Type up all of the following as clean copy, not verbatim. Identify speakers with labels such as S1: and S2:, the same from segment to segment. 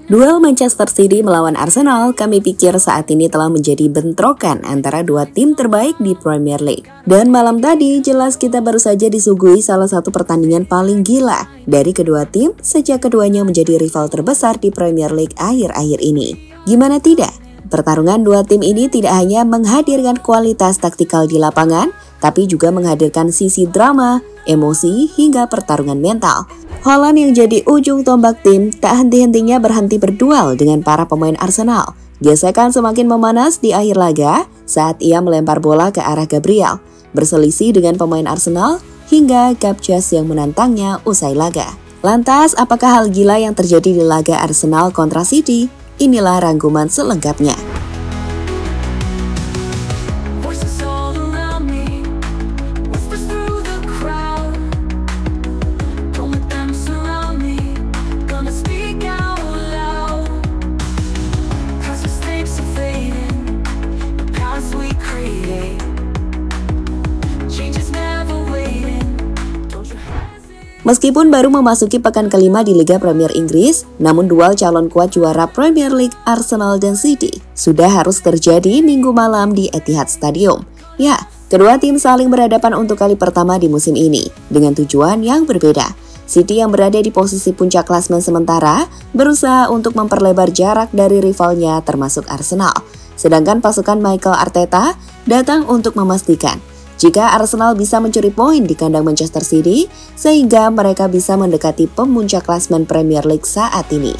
S1: Duel Manchester City melawan Arsenal, kami pikir saat ini telah menjadi bentrokan antara dua tim terbaik di Premier League. Dan malam tadi, jelas kita baru saja disuguhi salah satu pertandingan paling gila dari kedua tim sejak keduanya menjadi rival terbesar di Premier League akhir-akhir ini. Gimana tidak? Pertarungan dua tim ini tidak hanya menghadirkan kualitas taktikal di lapangan, tapi juga menghadirkan sisi drama, emosi, hingga pertarungan mental. Haaland yang jadi ujung tombak tim tak henti-hentinya berhenti berduel dengan para pemain Arsenal. Gesekan semakin memanas di akhir laga saat ia melempar bola ke arah Gabriel, berselisih dengan pemain Arsenal hingga Gabjas yang menantangnya usai laga. Lantas, apakah hal gila yang terjadi di laga Arsenal kontra City? Inilah rangkuman selengkapnya. Meskipun baru memasuki pekan kelima di Liga Premier Inggris, namun duel calon kuat juara Premier League Arsenal dan City sudah harus terjadi Minggu malam di Etihad Stadium. Ya, kedua tim saling berhadapan untuk kali pertama di musim ini, dengan tujuan yang berbeda. City yang berada di posisi puncak klasemen sementara berusaha untuk memperlebar jarak dari rivalnya termasuk Arsenal. Sedangkan pasukan Mikel Arteta datang untuk memastikan jika Arsenal bisa mencuri poin di kandang Manchester City, sehingga mereka bisa mendekati pemuncak klasemen Premier League saat ini.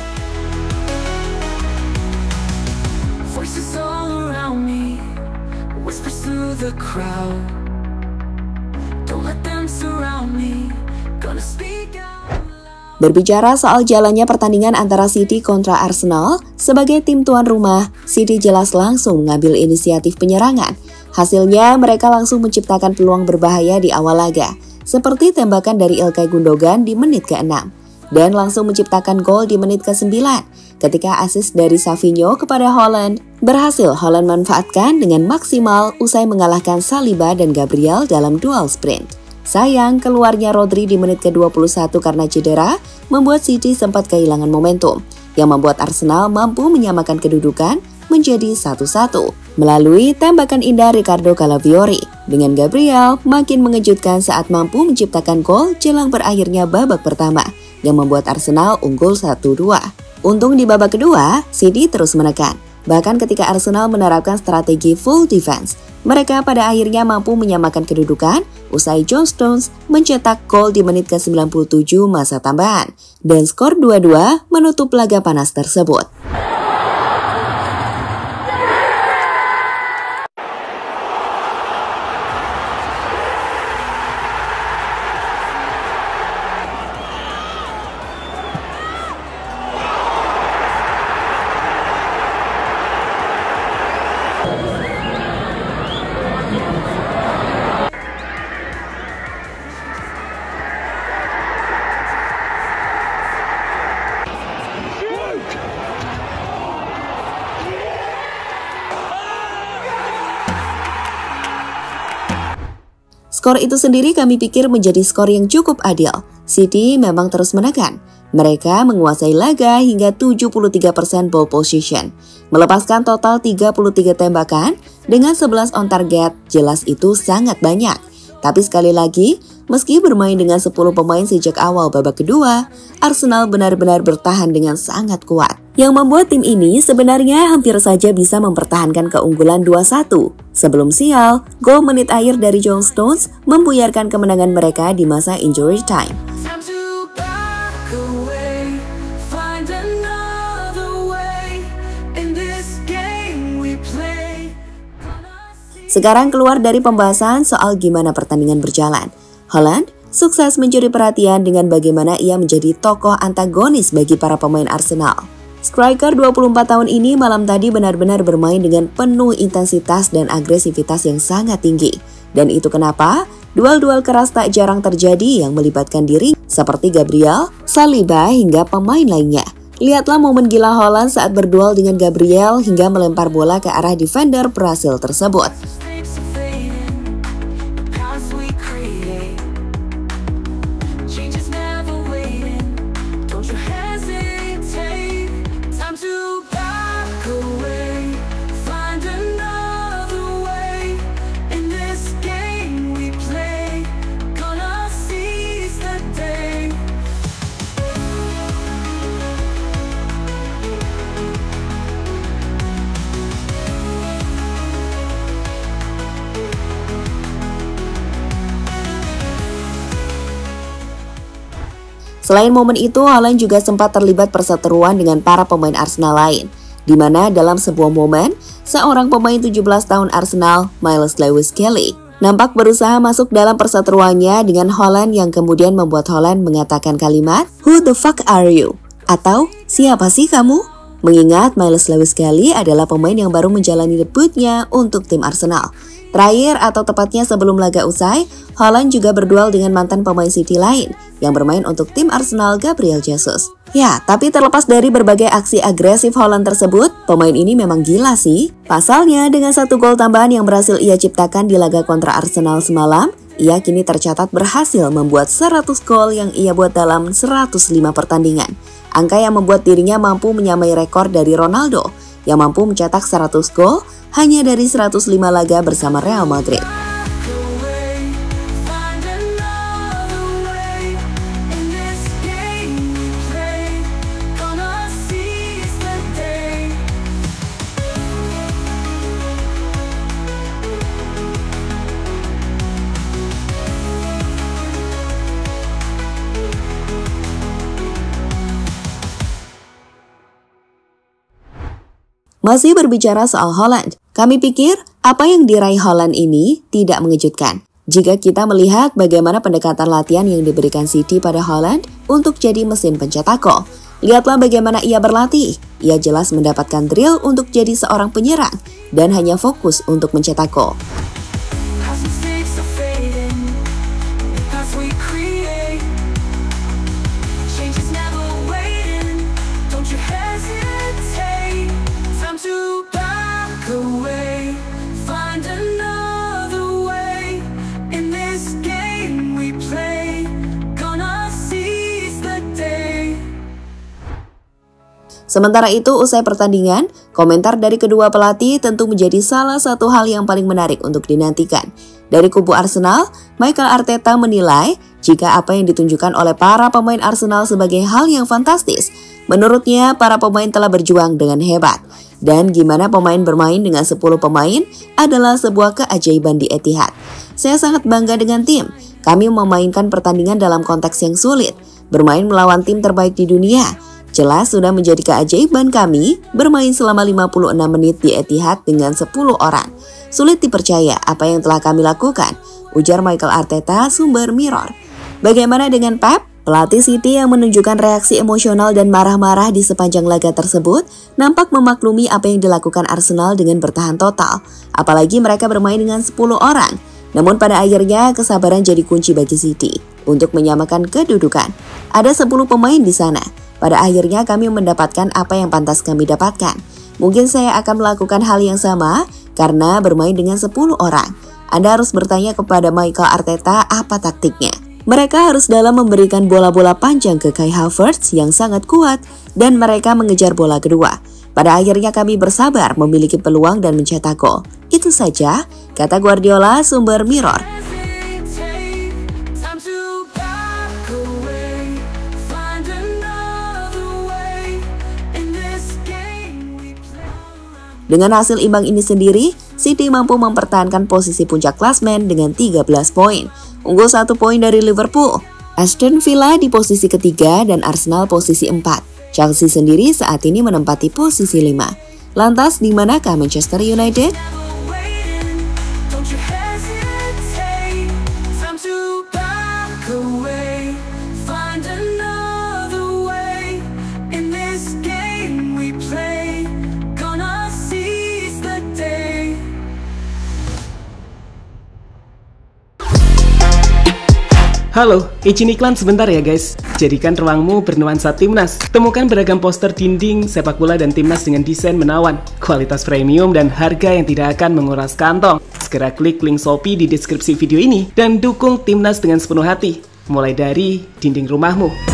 S1: Berbicara soal jalannya pertandingan antara City kontra Arsenal, sebagai tim tuan rumah, City jelas langsung mengambil inisiatif penyerangan. Hasilnya, mereka langsung menciptakan peluang berbahaya di awal laga, seperti tembakan dari Ilkay Gundogan di menit ke-6, dan langsung menciptakan gol di menit ke-9, ketika asis dari Savinho kepada Haaland berhasil Haaland manfaatkan dengan maksimal usai mengalahkan Saliba dan Gabriel dalam duel sprint. Sayang, keluarnya Rodri di menit ke-21 karena cedera membuat City sempat kehilangan momentum, yang membuat Arsenal mampu menyamakan kedudukan menjadi 1-1 melalui tembakan indah Ricardo Calafiori. Dengan Gabriel makin mengejutkan saat mampu menciptakan gol jelang berakhirnya babak pertama yang membuat Arsenal unggul 1-2. Untung di babak kedua, City terus menekan. Bahkan ketika Arsenal menerapkan strategi full defense, mereka pada akhirnya mampu menyamakan kedudukan usai John Stones mencetak gol di menit ke-97 masa tambahan. Dan skor 2-2 menutup laga panas tersebut. Skor itu sendiri kami pikir menjadi skor yang cukup adil. City memang terus menekan. Mereka menguasai laga hingga 73% ball position, melepaskan total 33 tembakan dengan 11 on target. Jelas itu sangat banyak. Tapi sekali lagi, meski bermain dengan 10 pemain sejak awal babak kedua, Arsenal benar-benar bertahan dengan sangat kuat. Yang membuat tim ini sebenarnya hampir saja bisa mempertahankan keunggulan 2-1. Sebelum sial, gol menit akhir dari John Stones membuyarkan kemenangan mereka di masa injury time. Sekarang keluar dari pembahasan soal gimana pertandingan berjalan. Haaland sukses mencuri perhatian dengan bagaimana ia menjadi tokoh antagonis bagi para pemain Arsenal. Striker 24 tahun ini malam tadi benar-benar bermain dengan penuh intensitas dan agresivitas yang sangat tinggi. Dan itu kenapa duel-duel keras tak jarang terjadi yang melibatkan diri seperti Gabriel, Saliba hingga pemain lainnya. Lihatlah momen gila Haaland saat berduel dengan Gabriel hingga melempar bola ke arah defender Brasil tersebut. Selain momen itu, Haaland juga sempat terlibat perseteruan dengan para pemain Arsenal lain, di mana dalam sebuah momen, seorang pemain 17 tahun Arsenal, Miles Lewis-Kelly, nampak berusaha masuk dalam perseteruannya dengan Haaland yang kemudian membuat Haaland mengatakan kalimat, "Who the fuck are you?" atau "Siapa sih kamu?" Mengingat Miles Lewis-Kelly adalah pemain yang baru menjalani debutnya untuk tim Arsenal. Terakhir atau tepatnya sebelum laga usai, Haaland juga berduel dengan mantan pemain City lain yang bermain untuk tim Arsenal, Gabriel Jesus. Ya, tapi terlepas dari berbagai aksi agresif Haaland tersebut, pemain ini memang gila sih. Pasalnya, dengan 1 gol tambahan yang berhasil ia ciptakan di laga kontra Arsenal semalam, ia kini tercatat berhasil membuat 100 gol yang ia buat dalam 105 pertandingan. Angka yang membuat dirinya mampu menyamai rekor dari Ronaldo, yang mampu mencetak 100 gol hanya dari 105 laga bersama Real Madrid. Masih berbicara soal Haaland, kami pikir apa yang diraih Haaland ini tidak mengejutkan. Jika kita melihat bagaimana pendekatan latihan yang diberikan City pada Haaland untuk jadi mesin pencetak gol. Lihatlah bagaimana ia berlatih. Ia jelas mendapatkan drill untuk jadi seorang penyerang dan hanya fokus untuk mencetak gol. Sementara itu, usai pertandingan, komentar dari kedua pelatih tentu menjadi salah satu hal yang paling menarik untuk dinantikan. Dari kubu Arsenal, Mikel Arteta menilai jika apa yang ditunjukkan oleh para pemain Arsenal sebagai hal yang fantastis. Menurutnya, para pemain telah berjuang dengan hebat. Dan gimana pemain bermain dengan 10 pemain adalah sebuah keajaiban di Etihad. Saya sangat bangga dengan tim. Kami memainkan pertandingan dalam konteks yang sulit, bermain melawan tim terbaik di dunia. Jelas sudah menjadi keajaiban kami bermain selama 56 menit di Etihad dengan 10 orang. Sulit dipercaya apa yang telah kami lakukan, ujar Mikel Arteta, sumber Mirror. Bagaimana dengan Pep? Pelatih City yang menunjukkan reaksi emosional dan marah-marah di sepanjang laga tersebut nampak memaklumi apa yang dilakukan Arsenal dengan bertahan total. Apalagi mereka bermain dengan 10 orang. Namun pada akhirnya kesabaran jadi kunci bagi City untuk menyamakan kedudukan. Ada 10 pemain di sana. Pada akhirnya kami mendapatkan apa yang pantas kami dapatkan. Mungkin saya akan melakukan hal yang sama karena bermain dengan 10 orang. Anda harus bertanya kepada Mikel Arteta apa taktiknya. Mereka harus dalam memberikan bola-bola panjang ke Kai Havertz yang sangat kuat dan mereka mengejar bola kedua. Pada akhirnya kami bersabar memiliki peluang dan mencetak gol. Itu saja, kata Guardiola, sumber Mirror. Dengan hasil imbang ini sendiri, City mampu mempertahankan posisi puncak klasmen dengan 13 poin. Unggul 1 poin dari Liverpool. Aston Villa di posisi ketiga dan Arsenal posisi 4. Chelsea sendiri saat ini menempati posisi 5. Lantas di manakah Manchester United?
S2: Halo, izin iklan sebentar ya guys. Jadikan ruangmu bernuansa timnas. Temukan beragam poster dinding, sepak bola dan timnas dengan desain menawan, kualitas premium dan harga yang tidak akan menguras kantong. Segera klik link Shopee di deskripsi video ini dan dukung timnas dengan sepenuh hati. Mulai dari dinding rumahmu.